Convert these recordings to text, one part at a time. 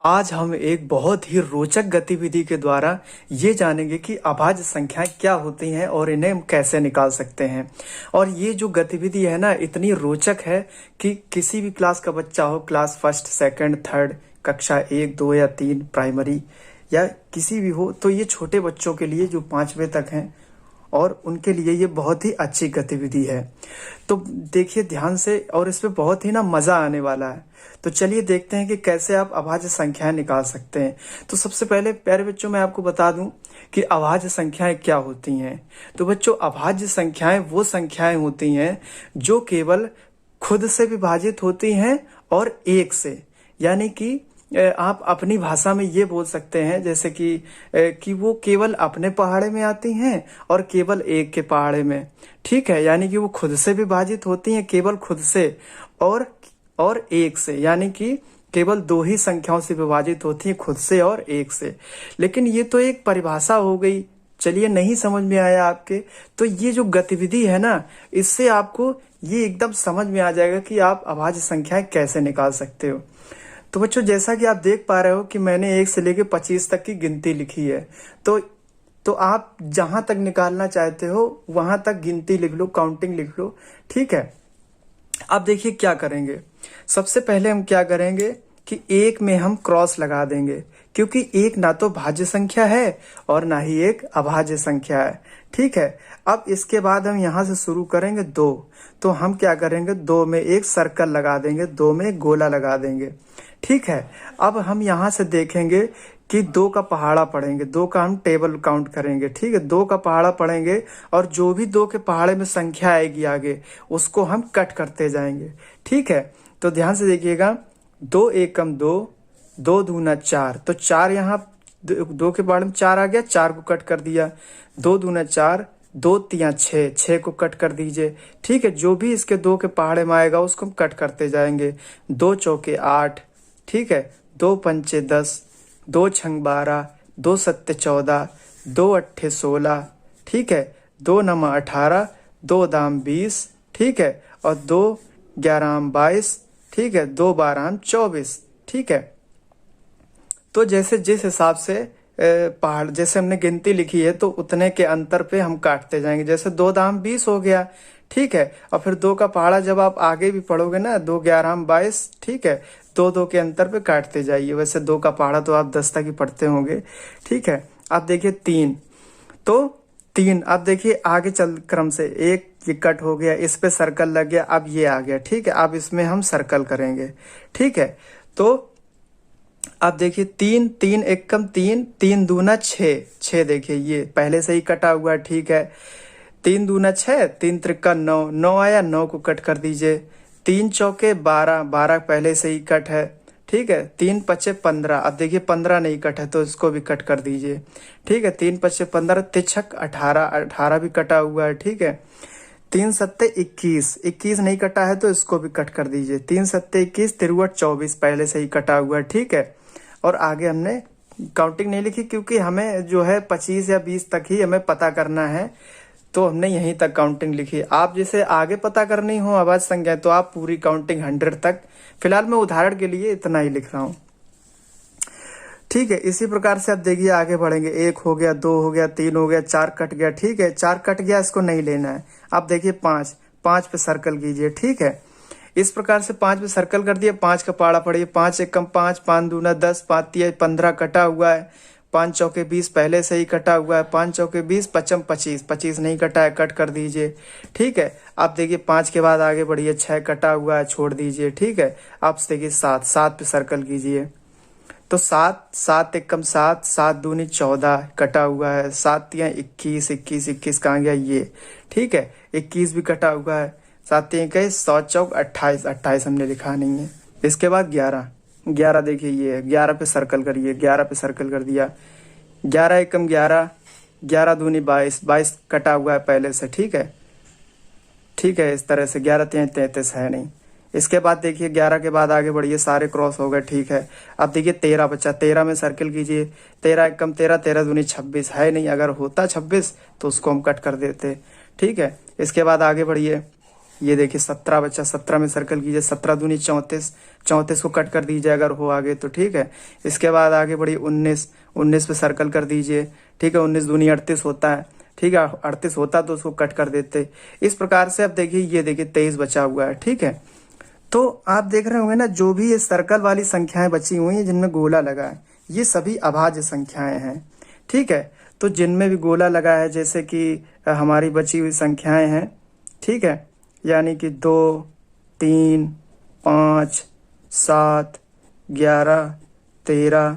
आज हम एक बहुत ही रोचक गतिविधि के द्वारा ये जानेंगे कि अभाज्य संख्याएं क्या होती हैं और इन्हें हम कैसे निकाल सकते हैं। और ये जो गतिविधि है ना, इतनी रोचक है कि किसी भी क्लास का बच्चा हो, क्लास फर्स्ट सेकंड थर्ड, कक्षा 1 2 या 3 प्राइमरी या किसी भी हो, तो ये छोटे बच्चों के लिए जो 5वीं तक हैं और उनके लिए ये बहुत ही अच्छी गतिविधि है। तो देखिए ध्यान से, और इसमें बहुत ही ना मजा आने वाला है। तो चलिए देखते हैं कि कैसे आप अभाज्य संख्याएं निकाल सकते हैं। तो सबसे पहले प्यारे बच्चों, मैं आपको बता दूं कि अभाज्य संख्याएं क्या होती हैं। तो बच्चों, अभाज्य संख्याएं वो संख्याएं होती हैं जो केवल खुद से विभाजित होती हैं और एक से, यानी कि आप अपनी भाषा में ये बोल सकते हैं जैसे कि वो केवल अपने पहाड़े में आती हैं और केवल एक के पहाड़े में। ठीक है, यानी कि वो खुद से विभाजित होती हैं, केवल खुद से और एक से, यानी कि केवल दो ही संख्याओं से विभाजित होती हैं, खुद से और एक से। लेकिन ये तो एक परिभाषा हो गई। चलिए, नहीं समझ में आया आपके, तो ये जो गतिविधि है ना, इससे आपको ये एकदम समझ में आ जाएगा कि आप अभाज्य संख्याएं कैसे निकाल सकते हो। तो बच्चों, जैसा कि आप देख पा रहे हो कि मैंने 1 से लेकर 25 तक की गिनती लिखी है। तो आप जहां तक निकालना चाहते हो वहां तक गिनती लिख लो, काउंटिंग लिख लो। ठीक है, अब देखिए क्या करेंगे। सबसे पहले हम क्या करेंगे कि 1 में हम क्रॉस लगा देंगे, क्योंकि 1 ना तो भाज्य संख्या है और ना ही एक अभाज्य संख्या है। ठीक है, अब इसके बाद हम यहां से शुरू करेंगे 2। तो हम क्या करेंगे, 2 में एक सर्कल लगा देंगे, 2 में एक गोला लगा देंगे। ठीक है, अब हम यहां से देखेंगे कि 2 का पहाड़ा पढ़ेंगे, 2 का हम टेबल काउंट करेंगे। ठीक है, 2 का पहाड़ा पढ़ेंगे और जो भी 2 के पहाड़े में संख्या आएगी आगे, उसको हम कट करते जाएंगे। ठीक है, तो ध्यान से देखिएगा। 2 एकम 2, 2 दूना 4, तो 4 यहाँ 2 के पहाड़े में 4 आ गया, 4 को कट कर दिया। 2 दूना 4, 2 तिया 6, 6 को कट कर दीजिए। ठीक है, जो भी इसके 2 के पहाड़े में आएगा उसको हम कट करते जाएंगे। 2 चौके 8, ठीक है, 2 पंचे 10, 2 छंग 12, 2 सत्ते 14, 2 अट्ठे 16, ठीक है, 2 नमा 18, 2 दाम 20, ठीक है, और 2 ग्यारह 22, ठीक है, 2 12 24। ठीक है, तो जैसे जिस हिसाब से पहाड़ जैसे हमने गिनती लिखी है, तो उतने के अंतर पे हम काटते जाएंगे। जैसे 2 दाम 20 हो गया, ठीक है, और फिर 2 का पहाड़ा जब आप आगे भी पढ़ोगे ना, 2 ग्यारह 22, ठीक है, 2 के अंतर पे काटते जाइए। वैसे 2 का पहाड़ा तो आप 10 तक ही पढ़ते होंगे। ठीक है, अब देखिए 3, तो 3, अब देखिए आगे चल क्रम से, एक ये कट हो गया, इस पे सर्कल लग गया, अब ये आ गया। ठीक है, अब इसमें हम सर्कल करेंगे। ठीक है, तो अब देखिए 3, 3 एकम 3, 3 दूना 6, 6 देखिए ये पहले से ही कटा हुआ है। ठीक है, 3 दूना 6, 3 त्रिका 9, 9 आया, 9 को कट कर दीजिए। 3 चौके 12, 12 पहले से ही कट है। ठीक है, 3 पचे 15, अब देखिए 15 नहीं कट है तो इसको भी कट कर दीजिए। ठीक है, 3 पचे 15, तिछक 18, 18 भी कटा हुआ है। ठीक है, 3 सत्ते 21, 21 नहीं कटा है तो इसको भी कट कर दीजिए। 3 सत्ते 21, तिरवट 24 पहले से ही कटा हुआ है। ठीक है, और आगे हमने काउंटिंग नहीं लिखी क्योंकि हमें जो है 25 या 20 तक ही हमें पता करना है, तो हमने यहीं तक काउंटिंग लिखी। आप जैसे आगे पता करनी हो आवाज संख्या, तो आप पूरी काउंटिंग 100 तक, फिलहाल मैं उदाहरण के लिए इतना ही लिख रहा हूँ। ठीक है, इसी प्रकार से आप देखिए आगे बढ़ेंगे। 1 हो गया, 2 हो गया, 3 हो गया, 4 कट गया। ठीक है, 4 कट गया, इसको नहीं लेना है। आप देखिए 5, 5 पे सर्कल कीजिए। ठीक है, इस प्रकार से 5 पे सर्कल कर दिया, 5 का पहाड़ा पड़िए। 5 एकम 5, 5 दूना 10, 5 तिया 15 कटा हुआ है। 5 चौके 20 पहले से ही कटा हुआ है। 5 चौके 20, पचम 25, 25 नहीं कटा है, कट कर दीजिए। ठीक है, आप देखिए 5 के बाद आगे बढ़िए, 6 कटा हुआ है, छोड़ दीजिए। ठीक है, आप देखिए 7, 7 पे सर्कल कीजिए। तो 7, 7 एकम 7, 7 दूनी 14 कटा हुआ है। 7 तिया 21, 21, 21 कहाँ गया ये। ठीक है, 21 भी कटा हुआ है। 7 तिया 21, 100 चौक 28, 28 हमने लिखा नहीं है। इसके बाद 11, 11 देखिए ये है, 11 पे सर्कल करिए। 11 पे सर्कल कर दिया। 11 एकम 11, 11 दूनी 22, 22 कटा हुआ है पहले से। ठीक है, ठीक है, इस तरह से 11 तिया 33 है नहीं। इसके बाद देखिए 11 के बाद आगे बढ़िए, सारे क्रॉस हो गए। ठीक है, अब देखिए 13 बच्चा, 13 में सर्कल कीजिए। 13 एकम 13, 13 दूनी 26 है नहीं, अगर होता 26 तो उसको हम कट कर देते। ठीक है, इसके बाद आगे बढ़िए। ये देखिए 17 बच्चा, 17 में सर्कल कीजिए, 17 दूनी 34, 34 को कट कर दीजिए अगर हो आगे तो, ठीक है। इसके बाद आगे बढ़िए 19, 19 पे सर्कल कर दीजिए, ठीक है। 19 दूनी 38 होता है, ठीक है। 38 होता तो उसको कट कर देते। इस प्रकार से अब देखिए, ये देखिए 23 बचा हुआ है, ठीक है। तो आप देख रहे होंगे ना, जो भी ये सर्कल वाली संख्याएं बची हुई हैं जिनमें गोला लगा है, ये सभी अभाज्य संख्याएं हैं, ठीक है। तो जिनमें भी गोला लगा है, जैसे कि हमारी बची हुई संख्याएं हैं, ठीक है, यानी कि 2, 3, 5, 7, 11, 13,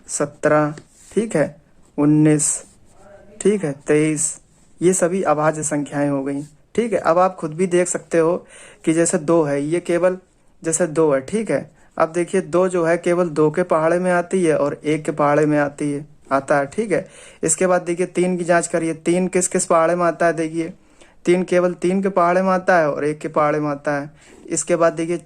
17, ठीक है, 19, ठीक है, 23, ये सभी अभाज्य संख्याएं हो गई, ठीक है। अब आप खुद भी देख सकते हो कि जैसे 2 है, ये केवल जैसे 2 है, ठीक है। अब देखिए 2 जो है केवल 2 के पहाड़े में आती है और 1 के पहाड़े में आता है, ठीक है। इसके बाद देखिए 3 की जांच करिए, 3 किस किस पहाड़े में आता है, देखिए 3 केवल 3 के पहाड़े में आता है और 1 के पहाड़े में आता है। इसके बाद देखिए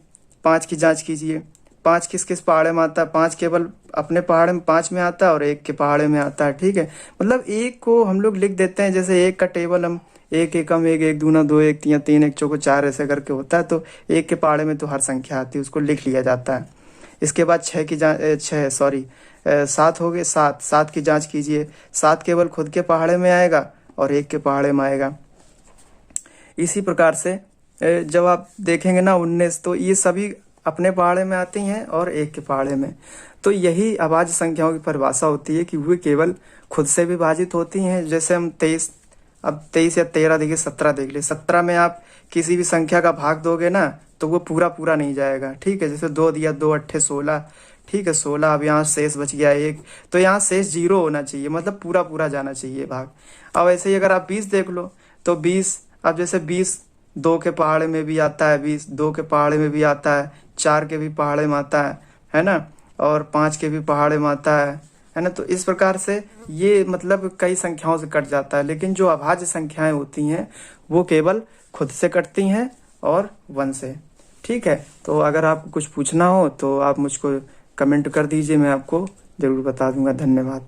5 की जांच कीजिए, 5 किस किस पहाड़े में आता है, 5 केवल अपने पहाड़े में 5 में आता है और 1 के पहाड़े में आता है, ठीक है। मतलब 1 को हम लोग लिख देते हैं, जैसे 1 का टेबल हम 1 एकम 1, 1 दूना 2, 1 तिया 3, 1 चौको 4 ऐसे करके होता है। तो 1 के पहाड़े में तो हर संख्या आती है, उसको लिख लिया जाता है। इसके बाद 7 हो गए, 7 की जांच कीजिए, 7 केवल खुद के पहाड़े में आएगा और 1 के पहाड़े में आएगा। इसी प्रकार से जब आप देखेंगे ना 19, तो ये सभी अपने पहाड़े में आती हैं और 1 के पहाड़े में। तो यही अभाज्य संख्याओं की परिभाषा होती है कि वे केवल खुद से विभाजित होती हैं। जैसे हम 23, अब 23 या 13 देखिए, 17 देख ले, 17 में आप किसी भी संख्या का भाग दोगे ना तो वो पूरा नहीं जाएगा, ठीक है। जैसे 2 दिया, 2 अट्ठे 16, ठीक है, 16। अब यहाँ शेष बच गया 1, तो यहाँ शेष 0 होना चाहिए, मतलब पूरा जाना चाहिए भाग। अब ऐसे ही अगर आप 20 देख लो तो 20, अब जैसे 20 2 के पहाड़े में भी आता है, 20 2 के पहाड़े में भी आता है, 4 के भी पहाड़े में आता है ना, और 5 के भी पहाड़े में आता है ना। तो इस प्रकार से ये मतलब कई संख्याओं से कट जाता है, लेकिन जो अभाज्य संख्याएं होती हैं वो केवल खुद से कटती हैं और 1 से, ठीक है। तो अगर आपको कुछ पूछना हो तो आप मुझको कमेंट कर दीजिए, मैं आपको जरूर बता दूंगा। धन्यवाद।